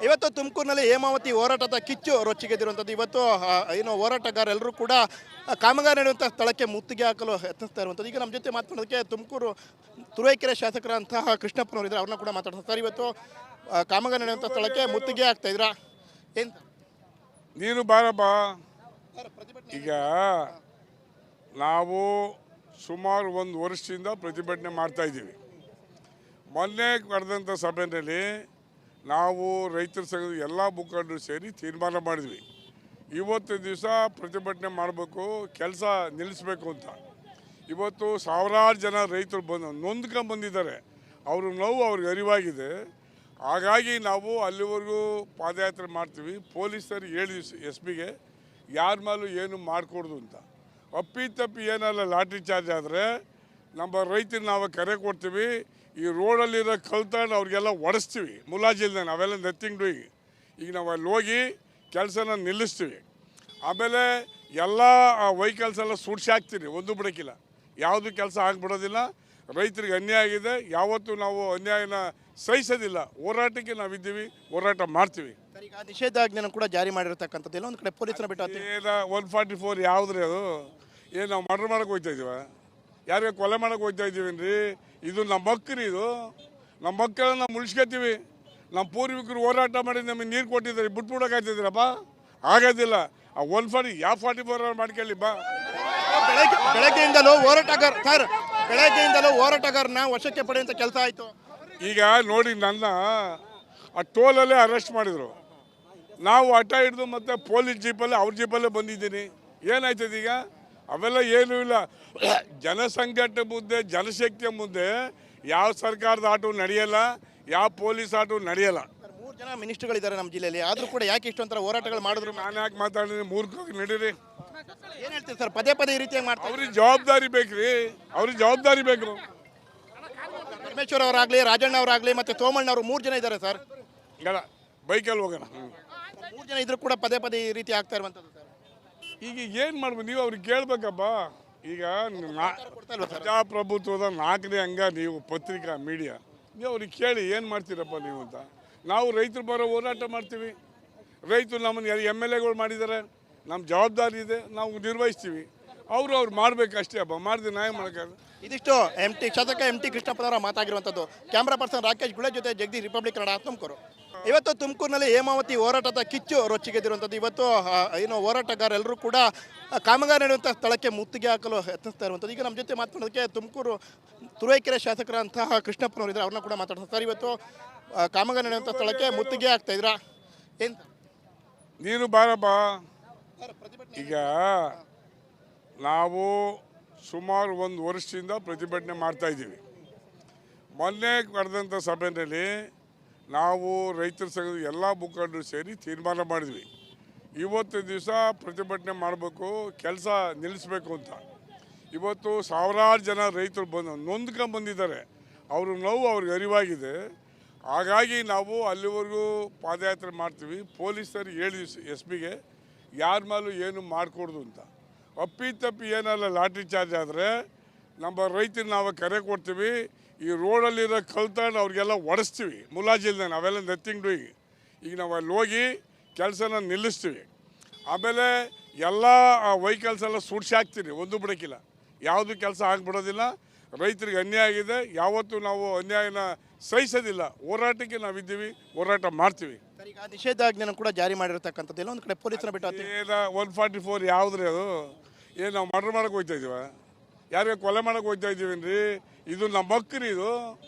ಇವತ್ತು ತುಮಕೂರಿನಲ್ಲಿ ಹೇಮಾವತಿ ಹೋರಾಟದ ಕಿಚ್ಚು ರೊಚ್ಚಿಗೆದ್ದಿರುವಂಥದ್ದು. ಇವತ್ತು ಏನು ಹೋರಾಟಗಾರೆಲ್ಲರೂ ಕೂಡ ಕಾಮಗಾರಿ ನಡೆಯುವಂಥ ಸ್ಥಳಕ್ಕೆ ಮುತ್ತಿಗೆ ಹಾಕಲು ಯತ್ನಿಸ್ತಾ ಇರುವಂಥದ್ದು. ಈಗ ನಮ್ಮ ಜೊತೆ ಮಾತನಾಡೋದಕ್ಕೆ ತುಮಕೂರು ತುರುವೇಕೆರೆ ಶಾಸಕರಂತಹ ಕೃಷ್ಣಪ್ಪನವರಿದ್ದಾರೆ, ಅವ್ರನ್ನ ಕೂಡ ಮಾತಾಡ್ತಾರೆ. ಸರ್, ಇವತ್ತು ಕಾಮಗಾರಿ ನಡೆಯುವಂಥ ಸ್ಥಳಕ್ಕೆ ಮುತ್ತಿಗೆ ಹಾಕ್ತಾ ಇದ್ದೀರಾ, ಏನು ನೀನು ಬಾರಪ್ಪ. ಈಗ ನಾವು ಸುಮಾರು 1 ವರ್ಷದಿಂದ ಪ್ರತಿಭಟನೆ ಮಾಡ್ತಾ ಇದ್ದೀವಿ. ಮೊನ್ನೆ ನಡೆದಂಥ ಸಭೆಯಲ್ಲಿ ನಾವು ರೈತರ ಸಂಘದ ಎಲ್ಲ ಮುಖಂಡರು ಸೇರಿ ತೀರ್ಮಾನ ಮಾಡಿದ್ವಿ, ಇವತ್ತು ದಿವಸ ಪ್ರತಿಭಟನೆ ಮಾಡಬೇಕು, ಕೆಲಸ ನಿಲ್ಲಿಸಬೇಕು ಅಂತ. ಇವತ್ತು ಸಾವಿರಾರು ಜನ ರೈತರು ನೊಂದ್ಕೊಂಡ್ಬಂದಿದ್ದಾರೆ, ಅವ್ರ ನೋವು ಅವ್ರಿಗೆ ಅರಿವಾಗಿದೆ. ಹಾಗಾಗಿ ನಾವು ಅಲ್ಲಿವರೆಗೂ ಪಾದಯಾತ್ರೆ ಮಾಡ್ತೀವಿ. ಪೊಲೀಸರು ಹೇಳಿದ್ವಿ ಎಸ್ ಪಿಗೆ ಯಾರ ಮೇಲೂ ಏನು ಮಾಡಿಕೊಡ್ದು ಅಂತ. ಅಪ್ಪಿತಪ್ಪಿ ಏನೆಲ್ಲ ಲಾಟ್ರಿ ಚಾರ್ಜ್ ಆದರೆ ನಮ್ಮ ರೈತರು ನಾವು ಕರೆ ಕೊಡ್ತೀವಿ, ಈ ರೋಡಲ್ಲಿರೋ ಕಲ್ತಂಡು ಅವ್ರಿಗೆಲ್ಲ ಒಡಿಸ್ತೀವಿ, ಮುಲಾಜಿಲ್ದೆ ನಾವೆಲ್ಲ ನಥಿಂಗ್ ಡೂಯಿಂಗ್. ಈಗ ನಾವು ಅಲ್ಲಿ ಹೋಗಿ ಕೆಲಸನ ನಿಲ್ಲಿಸ್ತೀವಿ. ಆಮೇಲೆ ಎಲ್ಲ ವೆಹಿಕಲ್ಸ್ ಎಲ್ಲ ಸುಡ್ಸಿ ಹಾಕ್ತೀವಿ, ಒಂದು ಬಿಡೋಕ್ಕಿಲ್ಲ, ಯಾವುದು ಕೆಲಸ ಆಗಿಬಿಡೋದಿಲ್ಲ. ರೈತರಿಗೆ ಅನ್ಯಾಯ ಆಗಿದೆ, ಯಾವತ್ತೂ ನಾವು ಅನ್ಯಾಯನ ಸಹಿಸೋದಿಲ್ಲ. ಹೋರಾಟಕ್ಕೆ ನಾವಿದ್ದೀವಿ, ಹೋರಾಟ ಮಾಡ್ತೀವಿ. ಈಗ ನಿಷೇಧಾಜ್ಞೆಯನ್ನು ಕೂಡ ಜಾರಿ ಮಾಡಿರ್ತಕ್ಕಂಥದ್ದು ಎಲ್ಲ ಒಂದು ಕಡೆ ಪೊಲೀಸರ ಬಿಟ್ಟು 144 ಯಾವುದ್ರಿ ಅದು? ಏನು ನಾವು ಮರ್ಡರ್ ಮಾಡೋಕೆ ಹೋಗ್ತಾ ಇದ್ದೀವ? ಯಾರಿಗೆ ಕೊಲೆ ಮಾಡೋಕೆ ಹೋಗ್ತಾ ಇದ್ದೀವೇನ್ರಿ? ಇದು ನಮ್ಮ ಹಕ್ಕ್ರಿ, ಇದು ನಮ್ಮ ಮಕ್ಕಳನ್ನ ನಾವು ಉಳಿಸ್ಕೊತೀವಿ. ನಮ್ಮ ಪೂರ್ವಿಕರು ಹೋರಾಟ ಮಾಡಿ ನಮಗೆ ನೀರು ಕೊಟ್ಟಿದ್ದಾರೆ, ಬಿಟ್ಬಿಡೋಕಾಗ್ತಿದ್ದೀರಪ್ಪ? ಆಗೋದಿಲ್ಲ. ಆ 144 ಮಾಡ್ಕೊಳ್ಳಿ ಬಾ. ಬೆಳಗ್ಗೆಯಿಂದಲೂ ಹೋರಾಟಗಾರನ ವಶಕ್ಕೆ ಪಡೆಯುವಂಥ ಕೆಲಸ ಆಯಿತು. ಈಗ ನೋಡಿ, ನನ್ನ ಆ ಟೋಲಲ್ಲೇ ಅರೆಸ್ಟ್ ಮಾಡಿದರು. ನಾವು ಹಠ ಹಿಡಿದು ಮತ್ತೆ ಪೊಲೀಸ್ ಜೀಪಲ್ಲಿ ಅವ್ರ ಜೀಪಲ್ಲೇ ಬಂದಿದ್ದೀನಿ. ಏನಾಯ್ತದೆ ಈಗ? ಅವೆಲ್ಲ ಏನೂ ಇಲ್ಲ. ಜನಸಂಘಟನೆ ಮುಂದೆ, ಜನಶಕ್ತಿಯ ಮುಂದೆ ಯಾವ ಸರ್ಕಾರದ ಆಟೋ ನಡೆಯಲ್ಲ, ಯಾವ ಪೊಲೀಸ್ ಆಟೋ ನಡೆಯಲ್ಲ. 3 ಜನ ಮಿನಿಸ್ಟರ್ಗಳಿದ್ದಾರೆ ನಮ್ಮ ಜಿಲ್ಲೆಯಲ್ಲಿ, ಆದರೂ ಕೂಡ ಯಾಕೆ ಇಷ್ಟೊಂಥರ ಹೋರಾಟಗಳು ಮಾಡಿದ್ರು? ನಾನು ಯಾಕೆ ಮಾತಾಡಿದ್ರೆ ಮೂರ್ಖವಾಗಿ ನಡೀರಿ. ಏನು ಹೇಳ್ತೀರಿ ಸರ್? ಪದೇ ಪದೇ ಈ ರೀತಿಯಾಗಿ ಮಾಡ್ತಾರೆ. ಅವ್ರಿಗೆ ಜವಾಬ್ದಾರಿ ಬೇಕ್ರಿ, ಅವ್ರಿಗೆ ಜವಾಬ್ದಾರಿ ಬೇಕು. ಪರಮೇಶ್ವರ್ ಅವರಾಗಲಿ, ರಾಜಣ್ಣ ಅವರಾಗಲಿ, ಮತ್ತು ಸೋಮಣ್ಣ ಅವರು 3 ಜನ ಇದ್ದಾರೆ ಸರ್. ಇಲ್ಲ, ಬೈಕಲ್ಲಿ ಹೋಗೋಣ. 3 ಜನ ಇದ್ರೂ ಕೂಡ ಪದೇ ಪದೇ ಈ ರೀತಿ ಆಗ್ತಾ ಇರುವಂಥದ್ದು ಸರ್. ಈಗ ಏನು ಮಾಡ್ಬೋದು? ನೀವು ಅವ್ರಿಗೆ ಕೇಳಬೇಕಪ್ಪ. ಈಗ ಪ್ರಜಾಪ್ರಭುತ್ವದ 4ನೇ ಅಂಗ ನೀವು, ಪತ್ರಿಕಾ ಮೀಡಿಯಾ. ನೀವು ಅವ್ರಿಗೆ ಕೇಳಿ ಏನು ಮಾಡ್ತೀರಪ್ಪ ನೀವು ಅಂತ. ನಾವು ರೈತರು ಬರೋ ಹೋರಾಟ ಮಾಡ್ತೀವಿ. ರೈತರು ನಮ್ಮನ್ನು MLAಗಳು ಮಾಡಿದ್ದಾರೆ, ನಮ್ಮ ಜವಾಬ್ದಾರಿ ಇದೆ, ನಾವು ನಿರ್ವಹಿಸ್ತೀವಿ. ಅವ್ರು ಮಾಡಬೇಕು ಅಷ್ಟೇ ಅಪ್ಪ, ಮಾಡಿದ್ರೆ ನ್ಯಾಯ ಮಾಡೋಕ್ಕಾಗ. ಇದಿಷ್ಟು ಶಾಸಕ MT ಕೃಷ್ಣಪ್ಪನವರ ಮಾತಾಗಿರುವಂಥದ್ದು. ಕ್ಯಾಮ್ರಾ ಪರ್ಸನ್ ರಾಕೇಶ್ ಗುಳೆ ಜೊತೆ ಜಗದೀಶ್, ರಿಪಬ್ಲಿಕ್ ಕನ್ನಡ, ತುಮಕೂರು. ಇವತ್ತು ತುಮಕೂರಿನಲ್ಲಿ ಹೇಮಾವತಿ ಹೋರಾಟದ ಕಿಚ್ಚು ರೊಚ್ಚಿಗೆದ್ದಿರುವಂಥದ್ದು. ಇವತ್ತು ಏನು ಹೋರಾಟಗಾರೆಲ್ಲರೂ ಕೂಡ ಕಾಮಗಾರಿ ನಡೆಯುವಂಥ ಸ್ಥಳಕ್ಕೆ ಮುತ್ತಿಗೆ ಹಾಕಲು ಯತ್ನಿಸ್ತಾ ಇರುವಂಥದ್ದು. ಈಗ ನಮ್ಮ ಜೊತೆ ಮಾತನಾಡೋದಕ್ಕೆ ತುಮಕೂರು ತುರುವೇಕೆರೆ ಶಾಸಕರಂತಹ ಕೃಷ್ಣಪ್ಪನವರಿದ್ದಾರೆ, ಅವ್ರನ್ನ ಕೂಡ ಮಾತಾಡ್ತಾರೆ. ಸರ್, ಇವತ್ತು ಕಾಮಗಾರಿ ನಡೆಯುವಂಥ ಸ್ಥಳಕ್ಕೆ ಮುತ್ತಿಗೆ ಹಾಕ್ತಾ ಇದ್ದೀರಾ, ಏನು ನೀನು ಬಾರಪ್ಪ. ಈಗ ನಾವು ಸುಮಾರು 1 ವರ್ಷದಿಂದ ಪ್ರತಿಭಟನೆ ಮಾಡ್ತಾ ಇದ್ದೀವಿ. ಮೊನ್ನೆ ನಡೆದಂಥ ಸಭೆಯಲ್ಲಿ ನಾವು ರೈತರ ಸಂಘದ ಎಲ್ಲ ಮುಖಂಡರು ಸೇರಿ ತೀರ್ಮಾನ ಮಾಡಿದ್ವಿ, ಇವತ್ತು ದಿವಸ ಪ್ರತಿಭಟನೆ ಮಾಡಬೇಕು, ಕೆಲಸ ನಿಲ್ಲಿಸಬೇಕು ಅಂತ. ಇವತ್ತು ಸಾವಿರಾರು ಜನ ರೈತರು ನೊಂದ್ಕೊಂಡ್ಬಂದಿದ್ದಾರೆ, ಅವ್ರ ನೋವು ಅವ್ರಿಗೆ ಅರಿವಾಗಿದೆ. ಹಾಗಾಗಿ ನಾವು ಅಲ್ಲಿವರೆಗೂ ಪಾದಯಾತ್ರೆ ಮಾಡ್ತೀವಿ. ಪೊಲೀಸರು ಹೇಳಿದ್ವಿ ಎಸ್ ಪಿಗೆ ಯಾರ ಮೇಲೂ ಏನು ಮಾಡಿಕೊಡ್ದು ಅಂತ. ಅಪ್ಪಿತಪ್ಪಿ ಏನೆಲ್ಲ ಲಾಟ್ರಿ ಚಾರ್ಜ್ ಆದರೆ ನಮ್ಮ ರೈತರು ನಾವು ಕರೆ ಕೊಡ್ತೀವಿ, ಈ ರೋಡಲ್ಲಿರೋ ಕಲ್ತಂಡು ಅವ್ರಿಗೆಲ್ಲ ಒಡಿಸ್ತೀವಿ, ಮುಲಾಜಿಲ್ದೆ ನಾವೆಲ್ಲ ನಥಿಂಗ್ ಡೂಯಿಂಗ್. ಈಗ ನಾವು ಅಲ್ಲಿ ಹೋಗಿ ಕೆಲಸನ ನಿಲ್ಲಿಸ್ತೀವಿ. ಆಮೇಲೆ ಎಲ್ಲ ವೆಹಿಕಲ್ಸ್ ಎಲ್ಲ ಸುಡ್ಸಿ ಹಾಕ್ತೀವಿ, ಒಂದು ಬಿಡೋಕ್ಕಿಲ್ಲ, ಯಾವುದು ಕೆಲಸ ಆಗಿಬಿಡೋದಿಲ್ಲ. ರೈತರಿಗೆ ಅನ್ಯಾಯ ಆಗಿದೆ, ಯಾವತ್ತೂ ನಾವು ಅನ್ಯಾಯನ ಸಹಿಸೋದಿಲ್ಲ. ಹೋರಾಟಕ್ಕೆ ನಾವಿದ್ದೀವಿ, ಹೋರಾಟ ಮಾಡ್ತೀವಿ. ಈಗ ನಿಷೇಧಾಜ್ಞೆಯನ್ನು ಕೂಡ ಜಾರಿ ಮಾಡಿರ್ತಕ್ಕಂಥದ್ದು ಎಲ್ಲ ಒಂದು ಕಡೆ ಪೊಲೀಸರ ಬಿಟ್ಟು 144 ಯಾವುದ್ರಿ ಅದು? ಏನು ನಾವು ಮರ್ಡರ್ ಮಾಡೋಕೆ ಹೋಗ್ತಾ ಇದ್ದೀವ? ಯಾರಿಗೆ ಕೊಲೆ ಮಾಡೋಕೆ ಹೋಗ್ತಾ ಇದ್ದೀವೇನ್ರಿ? ಇದು ನಮ್ಮ ಹಕ್ಕ್ರಿ, ಇದು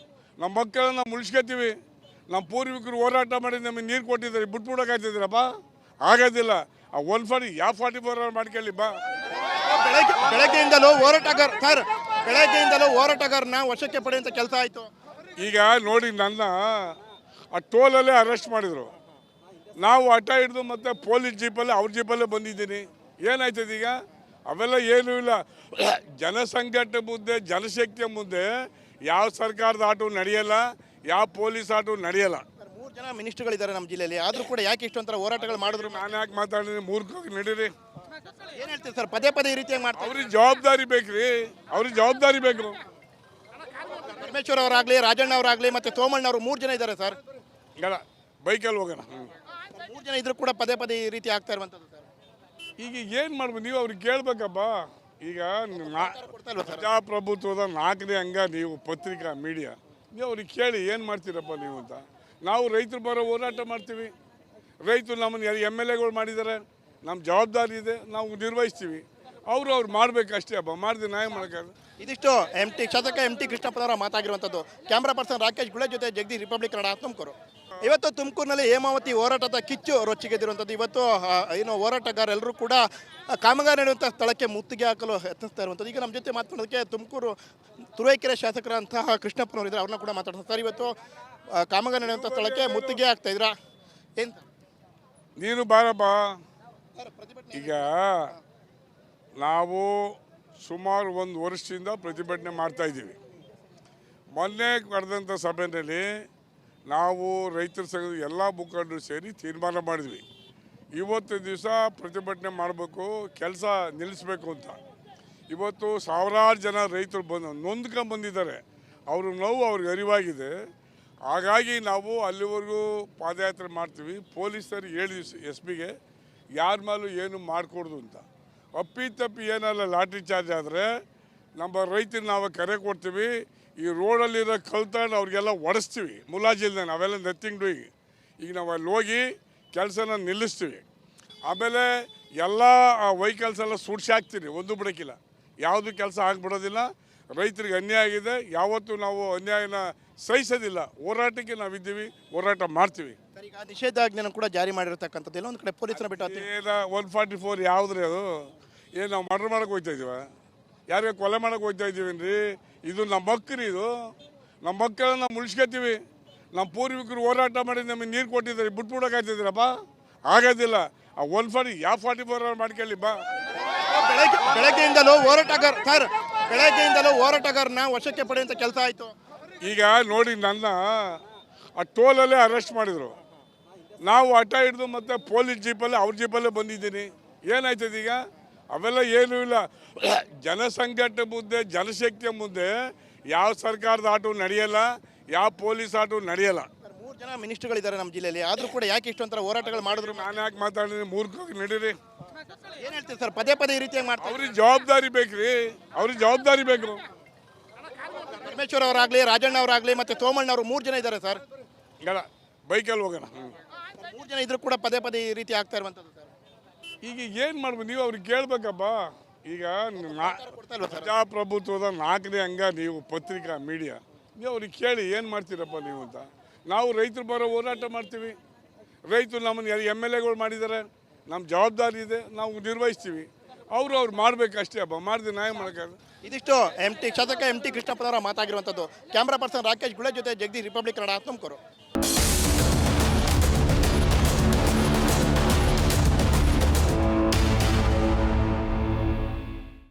ನಮ್ಮ ಮಕ್ಕಳನ್ನ ನಾವು ಉಳಿಸ್ಕೊತೀವಿ. ನಮ್ಮ ಪೂರ್ವಿಕರು ಹೋರಾಟ ಮಾಡಿ ನಮಗೆ ನೀರು ಕೊಟ್ಟಿದ್ದಾರೆ, ಬಿಟ್ಬಿಡೋಕಾಗ್ತಿದ್ದೀರಪ್ಪ? ಆಗೋದಿಲ್ಲ. ಆ 144 ಮಾಡ್ಕೊಳ್ಳಿ ಬಾ. ಬೆಳಗ್ಗೆಯಿಂದಲೂ ಹೋರಾಟಗಾರನ ವಶಕ್ಕೆ ಪಡೆಯುವಂಥ ಕೆಲಸ ಆಯಿತು. ಈಗ ನೋಡಿ, ನನ್ನ ಆ ಟೋಲಲ್ಲೇ ಅರೆಸ್ಟ್ ಮಾಡಿದರು. ನಾವು ಹಠ ಹಿಡಿದು ಮತ್ತೆ ಪೊಲೀಸ್ ಜೀಪಲ್ಲಿ ಅವ್ರ ಜೀಪಲ್ಲೇ ಬಂದಿದ್ದೀನಿ. ಏನಾಯ್ತದೆ ಈಗ? ಅವೆಲ್ಲ ಏನೂ ಇಲ್ಲ. ಜನಸಂಘಟನೆ ಮುಂದೆ, ಜನಶಕ್ತಿಯ ಮುಂದೆ ಯಾವ ಸರ್ಕಾರದ ಆಟೋ ನಡೆಯಲ್ಲ, ಯಾವ ಪೊಲೀಸ್ ಆಟೋ ನಡೆಯಲ್ಲ. 3 ಜನ ಮಿನಿಸ್ಟರ್ಗಳಿದ್ದಾರೆ ನಮ್ಮ ಜಿಲ್ಲೆಯಲ್ಲಿ, ಆದರೂ ಕೂಡ ಯಾಕೆ ಇಷ್ಟೊಂಥರ ಹೋರಾಟಗಳು ಮಾಡಿದ್ರು? ನಾನು ಯಾಕೆ ಮಾತಾಡಿದ್ರೆ ಮೂರ್ಖವಾಗಿ ನಡೀರಿ. ಏನು ಹೇಳ್ತೀರಿ ಸರ್? ಪದೇ ಪದೇ ಈ ರೀತಿಯಾಗಿ ಮಾಡ್ತಾರೆ. ಅವ್ರಿಗೆ ಜವಾಬ್ದಾರಿ ಬೇಕ್ರಿ, ಅವ್ರಿಗೆ ಜವಾಬ್ದಾರಿ ಬೇಕು. ಪರಮೇಶ್ವರ್ ಅವರಾಗಲಿ, ರಾಜಣ್ಣ ಅವರಾಗಲಿ, ಮತ್ತು ಸೋಮಣ್ಣ ಅವರು 3 ಜನ ಇದ್ದಾರೆ ಸರ್. ಇಲ್ಲ, ಬೈಕಲ್ಲಿ ಹೋಗೋಣ. 3 ಜನ ಇದ್ರು ಕೂಡ ಪದೇ ಪದೇ ಈ ರೀತಿ ಆಗ್ತಾ ಇರುವಂಥದ್ದು ಸರ್. ಈಗ ಏನು ಮಾಡ್ಬೋದು, ನೀವು ಅವ್ರಿಗೆ ಕೇಳಬೇಕಪ್ಪ. ಈಗ ಕೊಡ್ತಾ ಇಲ್ವಾ ಸರ್? ಪ್ರಜಾಪ್ರಭುತ್ವದ 4ನೇ ಅಂಗ ನೀವು, ಪತ್ರಿಕಾ ಮೀಡಿಯಾ. ನೀವು ಅವ್ರಿಗೆ ಕೇಳಿ ಏನು ಮಾಡ್ತೀರಪ್ಪ ನೀವು ಅಂತ. ನಾವು ರೈತರು ಬರೋ ಹೋರಾಟ ಮಾಡ್ತೀವಿ. ರೈತರು ನಮ್ಮನ್ನು MLAಗಳು ಮಾಡಿದ್ದಾರೆ, ನಮ್ಮ ಜವಾಬ್ದಾರಿ ಇದೆ, ನಾವು ನಿರ್ವಹಿಸ್ತೀವಿ. ಅವ್ರು ಮಾಡಬೇಕು ಅಷ್ಟೇ ಅಪ್ಪ, ಮಾಡಿದ್ರೆ ನ್ಯಾಯ ಮಾಡೋಕ್ಕಾಗಲ್ಲ. ಇದಿಷ್ಟು ಶಾಸಕ MT ಕೃಷ್ಣಪ್ಪನವರ ಮಾತಾಗಿರುವಂಥದ್ದು. ಕ್ಯಾಮ್ರಾ ಪರ್ಸನ್ ರಾಕೇಶ್ ಗುಳೆ ಜೊತೆ ಜಗದೀಶ್, ರಿಪಬ್ಲಿಕ್ ಕನ್ನಡ, ತುಮಕೂರು. ಇವತ್ತು ತುಮಕೂರಿನಲ್ಲಿ ಹೇಮಾವತಿ ಹೋರಾಟದ ಕಿಚ್ಚು ರೊಚ್ಚಿಗೆದ್ದಿರುವಂಥದ್ದು. ಇವತ್ತು ಹೋರಾಟಗಾರೆಲ್ಲರೂ ಕೂಡ ಕಾಮಗಾರಿ ನಡೆಯುವಂಥ ಸ್ಥಳಕ್ಕೆ ಮುತ್ತಿಗೆ ಹಾಕಲು ಯತ್ನಿಸ್ತಾ ಇರುವಂಥದ್ದು. ಈಗ ನಮ್ಮ ಜೊತೆ ಮಾತನಾಡೋದಕ್ಕೆ ತುಮಕೂರು ತುರುವೇಕೆರೆ ಶಾಸಕರಂತಹ ಕೃಷ್ಣಪ್ಪನವರು ಇದ್ದಾರೆ, ಅವ್ರನ್ನ ಕೂಡ ಮಾತಾಡ್ತಾರೆ. ಸರ್, ಇವತ್ತು ಕಾಮಗಾರಿ ನಡೆಯುವಂಥ ಸ್ಥಳಕ್ಕೆ ಮುತ್ತಿಗೆ ಹಾಕ್ತಾ ಇದ್ದೀರಾ, ಏನು ನೀನು ಬಾರಪ್ಪ. ಈಗ ನಾವು ಸುಮಾರು 1 ವರ್ಷದಿಂದ ಪ್ರತಿಭಟನೆ ಮಾಡ್ತಾಯಿದ್ದೀವಿ. ಮೊನ್ನೆ ನಡೆದಂಥ ಸಭೆಯಲ್ಲಿ ನಾವು ರೈತರ ಸಂಘದ ಎಲ್ಲ ಮುಖಂಡರು ಸೇರಿ ತೀರ್ಮಾನ ಮಾಡಿದ್ವಿ, ಇವತ್ತು ದಿವಸ ಪ್ರತಿಭಟನೆ ಮಾಡಬೇಕು, ಕೆಲಸ ನಿಲ್ಲಿಸಬೇಕು ಅಂತ. ಇವತ್ತು ಸಾವಿರಾರು ಜನ ರೈತರು ನೊಂದ್ಕೊಂಡ್ಬಂದಿದ್ದಾರೆ, ಅವ್ರ ನೋವು ಅವ್ರಿಗೆ ಅರಿವಾಗಿದೆ. ಹಾಗಾಗಿ ನಾವು ಅಲ್ಲಿವರೆಗೂ ಪಾದಯಾತ್ರೆ ಮಾಡ್ತೀವಿ. ಪೊಲೀಸರು ಹೇಳಿದ್ವಿ SPಗೆ ಯಾರ ಮೇಲೂ ಏನು ಮಾಡಿಕೊಡ್ದು ಅಂತ. ಅಪ್ಪಿತಪ್ಪಿ ಏನೆಲ್ಲ ಲಾಟ್ರಿ ಚಾರ್ಜ್ ಆದರೆ ನಮ್ಮ ರೈತರು ನಾವು ಕರೆ ಕೊಡ್ತೀವಿ. ಈ ರೋಡಲ್ಲಿರೋ ಕಲ್ತಂಡು ಅವ್ರಿಗೆಲ್ಲ ಒಡಿಸ್ತೀವಿ, ಮುಲಾಜಿಲ್ದೆ ನಾವೆಲ್ಲ ನಥಿಂಗ್ ಡೂಯಿಂಗ್. ಈಗ ನಾವು ಅಲ್ಲಿ ಹೋಗಿ ಕೆಲಸನ ನಿಲ್ಲಿಸ್ತೀವಿ. ಆಮೇಲೆ ಎಲ್ಲ ವೆಹಿಕಲ್ಸ್ ಎಲ್ಲ ಸುಡ್ಸಿ ಹಾಕ್ತೀವಿ, ಒಂದು ಬಿಡೋಕ್ಕಿಲ್ಲ, ಯಾವುದು ಕೆಲಸ ಆಗಿಬಿಡೋದಿಲ್ಲ. ರೈತರಿಗೆ ಅನ್ಯಾಯ ಆಗಿದೆ, ಯಾವತ್ತೂ ನಾವು ಅನ್ಯಾಯನ ಸಹಿಸೋದಿಲ್ಲ. ಹೋರಾಟಕ್ಕೆ ನಾವಿದ್ದೀವಿ, ಹೋರಾಟ ಮಾಡ್ತೀವಿ. ಈಗ ನಿಷೇಧಾಜ್ಞೆನ ಕೂಡ ಜಾರಿ ಮಾಡಿರ್ತಕ್ಕಂಥದ್ದು. ಎಲ್ಲ ಒಂದು ಕಡೆ ಪೊಲೀಸರ ಬಿಟ್ಟು 144 ಯಾವುದ್ರಿ ಅದು? ಏನು ನಾವು ಮರ್ಡರ್ ಮಾಡೋಕೆ ಹೋಗ್ತಾ ಇದ್ದೀವ? ಯಾರಿಗೆ ಕೊಲೆ ಮಾಡೋಕೆ ಹೋಗ್ತಾ ಇದ್ದೀವೇನ್ರಿ? ಇದು ನಮ್ಮ ಹಕ್ಕ್ರಿ, ಇದು ನಮ್ಮ ಮಕ್ಕಳನ್ನ ನಾವು ಉಳಿಸ್ಕೊತೀವಿ. ನಮ್ಮ ಪೂರ್ವಿಕರು ಹೋರಾಟ ಮಾಡಿ ನಮಗೆ ನೀರು ಕೊಟ್ಟಿದ್ದಾರೆ, ಬಿಟ್ಬಿಡೋಕಾಗ್ತಿದ್ದೀರಪ್ಪ? ಆಗೋದಿಲ್ಲ. ಆ 140 ಯಾವ 44 ಮಾಡ್ಕೊಳ್ಳಿ ಬಾ. ಬೆಳಗ್ಗೆಯಿಂದಲೂ ಹೋರಾಟಗಾರನ ವಶಕ್ಕೆ ಪಡೆಯುವಂಥ ಕೆಲಸ ಆಯಿತು. ಈಗ ನೋಡಿ, ನನ್ನ ಆ ಟೋಲಲ್ಲೇ ಅರೆಸ್ಟ್ ಮಾಡಿದರು. ನಾವು ಹಠ ಹಿಡಿದು ಮತ್ತೆ ಪೊಲೀಸ್ ಜೀಪಲ್ಲೇ ಅವ್ರ ಜೀಪಲ್ಲೇ ಬಂದಿದ್ದೀನಿ. ಏನಾಯ್ತದೆ ಈಗ? ಅವೆಲ್ಲ ಏನೂ ಇಲ್ಲ. ಜನಸಂಘಟನೆ ಮುಂದೆ, ಜನಶಕ್ತಿಯ ಮುಂದೆ ಯಾವ ಸರ್ಕಾರದ ಆಟೋ ನಡೆಯಲ್ಲ, ಯಾವ ಪೊಲೀಸ್ ಆಟೋ ನಡೆಯಲ್ಲ. 3 ಜನ ಮಿನಿಸ್ಟರ್ಗಳಿದ್ದಾರೆ ನಮ್ಮ ಜಿಲ್ಲೆಯಲ್ಲಿ, ಆದರೂ ಕೂಡ ಯಾಕೆ ಇಷ್ಟೊಂಥರ ಹೋರಾಟಗಳು ಮಾಡಿದ್ರು? ನಾನು ಯಾಕೆ ಮಾತಾಡಿದ್ರೆ ಮೂರ್ಖವಾಗಿ ನಡೀರಿ. ಏನು ಹೇಳ್ತೀರಿ ಸರ್? ಪದೇ ಪದೇ ಈ ರೀತಿಯಾಗಿ ಮಾಡ್ತಾರೆ. ಅವ್ರಿಗೆ ಜವಾಬ್ದಾರಿ ಬೇಕ್ರಿ, ಅವ್ರಿಗೆ ಜವಾಬ್ದಾರಿ ಬೇಕು. ಪರಮೇಶ್ವರ್ ಅವರಾಗಲಿ, ರಾಜಣ್ಣ ಅವರಾಗಲಿ, ಮತ್ತು ಸೋಮಣ್ಣ ಅವರು 3 ಜನ ಇದ್ದಾರೆ ಸರ್. ಇಲ್ಲ, ಬೈಕಲ್ಲಿ ಹೋಗೋಣ. 3 ಜನ ಇದ್ರು ಕೂಡ ಪದೇ ಪದೇ ಈ ರೀತಿ ಆಗ್ತಾ ಇರುವಂಥದ್ದು ಸರ್. ಈಗ ಏನು ಮಾಡ್ಬೋದು, ನೀವು ಅವ್ರಿಗೆ ಕೇಳಬೇಕಪ್ಪ. ಈಗ ಕೊಡ್ತಾ ಇಲ್ವಾ ಸರ್? ಪ್ರಜಾಪ್ರಭುತ್ವದ 4ನೇ ಅಂಗ ನೀವು, ಪತ್ರಿಕಾ ಮೀಡಿಯಾ. ನೀವು ಅವ್ರಿಗೆ ಕೇಳಿ ಏನು ಮಾಡ್ತೀರಪ್ಪ ನೀವು ಅಂತ. ನಾವು ರೈತರು ಬರೋ ಹೋರಾಟ ಮಾಡ್ತೀವಿ. ರೈತರು ನಮ್ಮನ್ನು MLAಗಳು ಮಾಡಿದ್ದಾರೆ, ನಮ್ಮ ಜವಾಬ್ದಾರಿ ಇದೆ, ನಾವು ನಿರ್ವಹಿಸ್ತೀವಿ. ಅವ್ರು ಮಾಡಬೇಕು ಅಷ್ಟೇ ಅಪ್ಪ, ಮಾಡಿದ್ರೆ ನ್ಯಾಯ ಮಾಡೋಕ್ಕಾಗಲ್ಲ. ಇದಿಷ್ಟು ಶಾಸಕ MT ಕೃಷ್ಣಪ್ಪನವರ ಮಾತಾಗಿರುವಂಥದ್ದು. ಕ್ಯಾಮ್ರಾ ಪರ್ಸನ್ ರಾಕೇಶ್ ಗುಳೆ ಜೊತೆ ಜಗದೀಶ್, ರಿಪಬ್ಲಿಕ್ ಕನ್ನಡ, ತುಮಕೂರು.